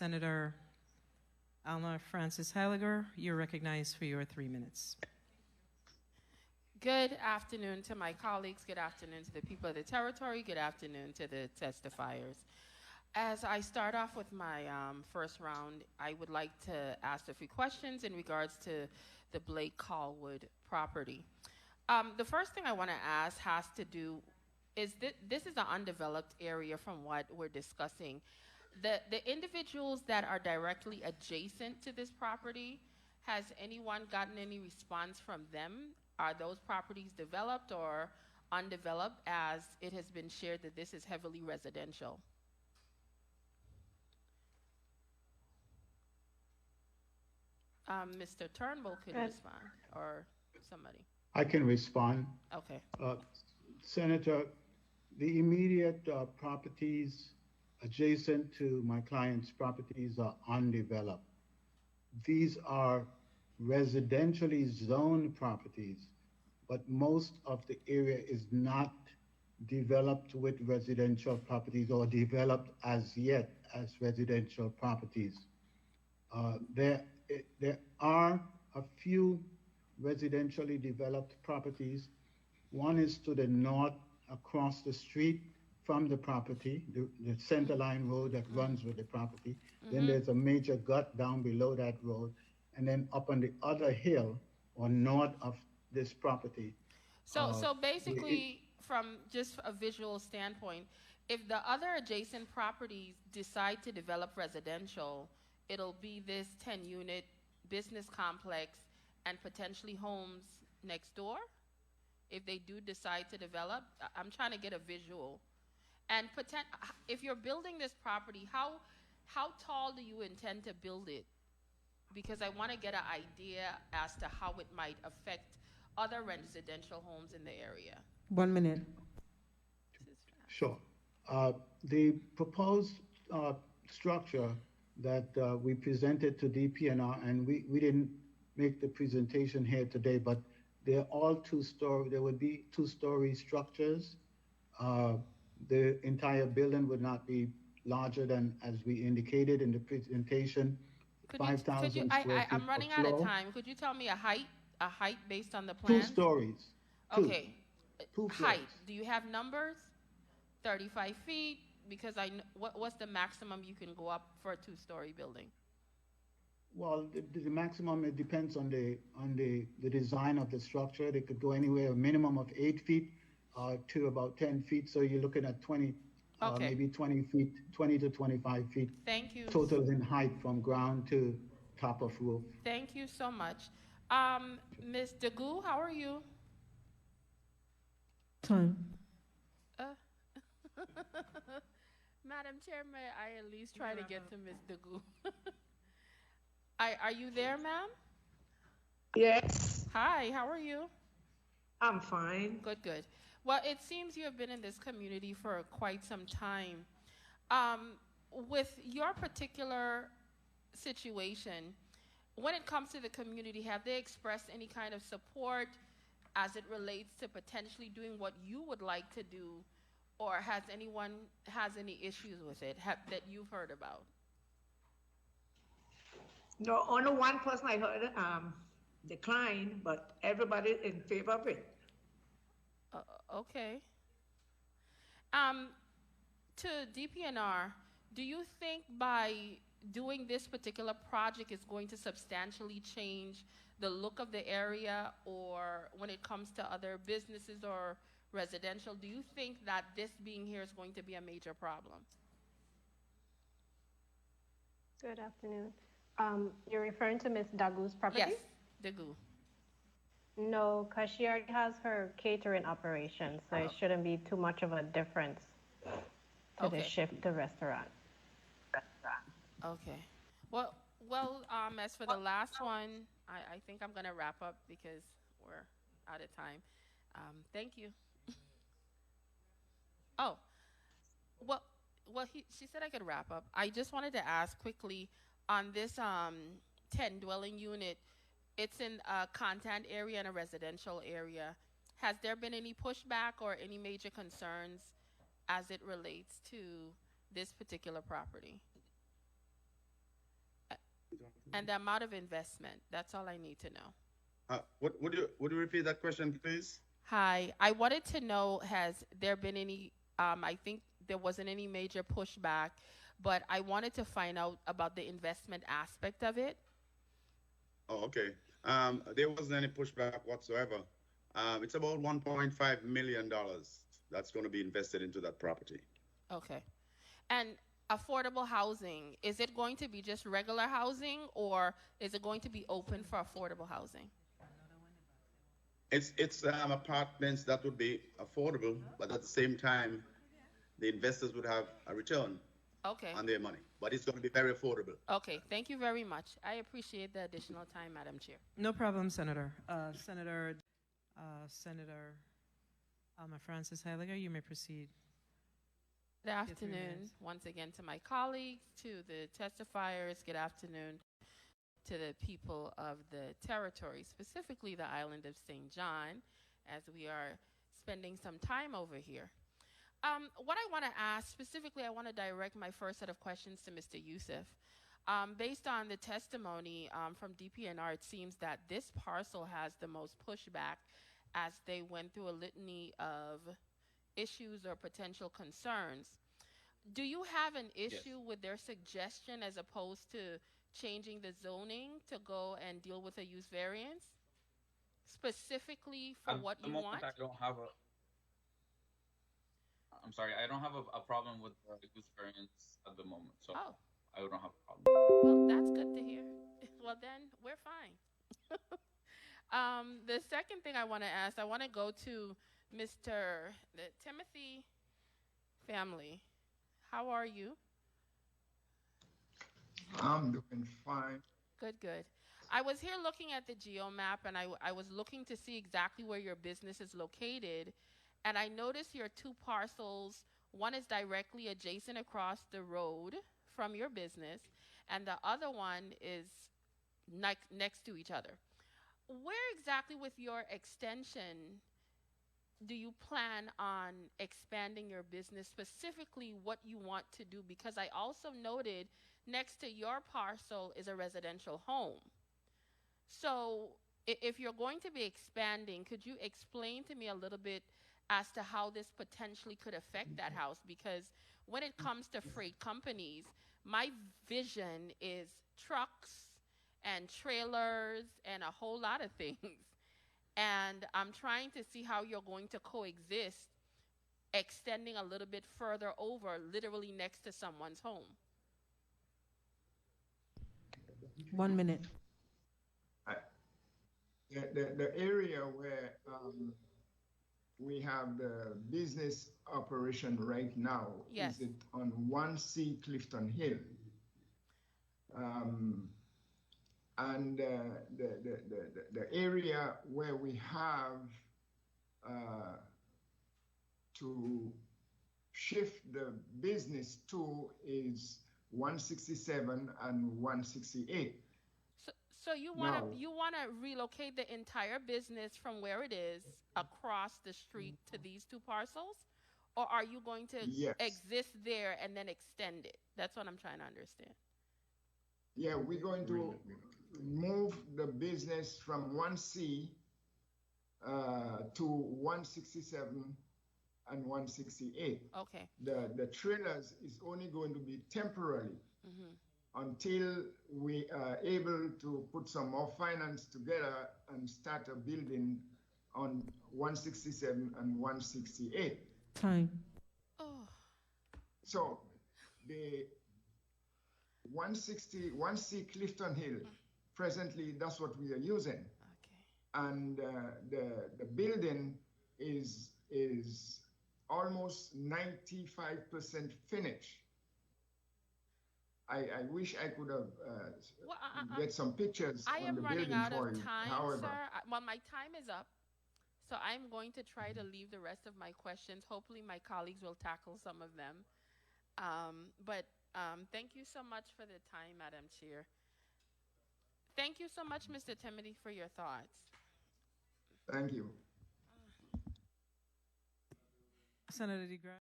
Senator Alma Francis Heyliger, you're recognized for your 3 minutes. Good afternoon to my colleagues. Good afternoon to the people of the territory. Good afternoon to the testifiers. As I start off with my first round, I would like to ask a few questions in regards to the Blake Callwood property. The first thing I want to ask has to do is this is an undeveloped area from what we're discussing. The individuals that are directly adjacent to this property, has anyone gotten any response from them? Are those properties developed or undeveloped, as it has been shared that this is heavily residential? Mr. Turnbull could respond, or somebody. I can respond. Okay. Senator, the immediate properties adjacent to my client's properties are undeveloped. These are residentially zoned properties, but most of the area is not developed with residential properties or developed as yet as residential properties. There are a few residentially developed properties. One is to the north across the street from the property, the center line road that runs with the property. Then there's a major gut down below that road. And then up on the other hill or north of this property. So basically, from just a visual standpoint, if the other adjacent properties decide to develop residential, it'll be this 10-unit business complex and potentially homes next door? If they do decide to develop, I'm trying to get a visual. And if you're building this property, how tall do you intend to build it? Because I want to get an idea as to how it might affect other residential homes in the area. 1 minute. Sure. The proposed structure that we presented to DPNR, and we didn't make the presentation here today, but they're all two-story. There would be two-story structures. The entire building would not be larger than, as we indicated in the presentation, 5,000 square feet. I'm running out of time. Could you tell me a height based on the plan? 2 stories. Okay. Two height. floors. Do you have numbers? 35 feet? Because what's the maximum you can go up for a 2-story building? Well, the maximum, it depends on the design of the structure. They could go anywhere, a minimum of 8 feet to about 10 feet. So you're looking at 20, okay. Maybe 20 feet, 20 to 25 feet. Thank you. Total in height from ground to top of roof. Thank you so much. Ms. Degu, how are you? Time. Madam Chair, may I at least try to get to Ms. Degu? Are you there, ma'am? Yes. Hi, how are you? I'm fine. Good, good. Well, it seems you have been in this community for quite some time. With your particular situation, when it comes to the community, have they expressed any kind of support as it relates to potentially doing what you would like to do, or has anyone any issues with it that you've heard about? No, only one person I heard decline, but everybody in favor of it. Okay. To DPNR, do you think by doing this particular project is going to substantially change the look of the area, or when it comes to other businesses or residential, do you think that this being here is going to be a major problem? Good afternoon. You're referring to Ms. Dagu's property? Yes, Dagu. No, because she already has her catering operation, so it shouldn't be too much of a difference to the shift to restaurant. Okay. Well, as for the last one, I think I'm going to wrap up because we're out of time. Thank you. Oh, well, she said I could wrap up. I just wanted to ask quickly on this 10 dwelling unit. It's in a content area and a residential area. Has there been any pushback or any major concerns as it relates to this particular property? and the amount of investment. That's all I need to know. Would you repeat that question, please? Hi, I wanted to know, has there been any, I think there wasn't any major pushback, but I wanted to find out about the investment aspect of it. Oh, okay. There wasn't any pushback whatsoever. It's about $1.5 million that's going to be invested into that property. Okay. And affordable housing, is it going to be just regular housing, or is it going to be open for affordable housing? It's apartments that would be affordable, but at the same time, the investors would have a return on their money. But it's going to be very affordable. Okay, thank you very much. I appreciate the additional time, Madam Chair. No problem, Senator. Senator Alma Francis Heyliger, you may proceed. Good afternoon once again to my colleagues, to the testifiers. Good afternoon to the people of the territory, specifically the island of St. John, as we are spending some time over here. What I want to ask, specifically, I want to direct my first set of questions to Mr. Youssef. Based on the testimony from DPNR, it seems that this parcel has the most pushback as they went through a litany of issues or potential concerns. Do you have an issue with their suggestion as opposed to changing the zoning to go and deal with a use variance? Specifically for what you want? I don't have a... I'm sorry, I don't have a problem with the use variance at the moment, so I don't have a problem. Well, that's good to hear. Well, then we're fine. The second thing I want to ask, I want to go to the Timothy family. How are you? I'm doing fine. Good, good. I was here looking at the geomap, and I was looking to see exactly where your business is located, and I noticed your two parcels. One is directly adjacent across the road from your business, and the other one is next to each other. Where exactly with your extension do you plan on expanding your business, specifically what you want to do? Because I also noted next to your parcel is a residential home. So if you're going to be expanding, could you explain to me a little bit as to how this potentially could affect that house? Because when it comes to freight companies, my vision is trucks and trailers and a whole lot of things. And I'm trying to see how you're going to coexist, extending a little bit further over, literally next to someone's home. 1 minute. The area where we have the business operation right now, yes, is it on 1C Clifton Hill. And the area where we have to shift the business to is 167 and 168. So you want to relocate the entire business from where it is across the street to these two parcels? Or are you going to exist there and then extend it? That's what I'm trying to understand. Yeah, we're going to move the business from 1C to 167 and 168. Okay. The trailers is only going to be temporary until we are able to put some more finance together and start a building on 167 and 168. Time. Oh. So the 1C Clifton Hill, presently that's what we are using. Okay. And the building is almost 95% finished. I wish I could have get some pictures on the building for you. I am running out of time, However, sir. Well, my time is up, so I'm going to try to leave the rest of my questions. Hopefully my colleagues will tackle some of them. But thank you so much for the time, Madam Chair. Thank you so much, Mr. Timothy, for your thoughts. thank you. Senator DeGrasse.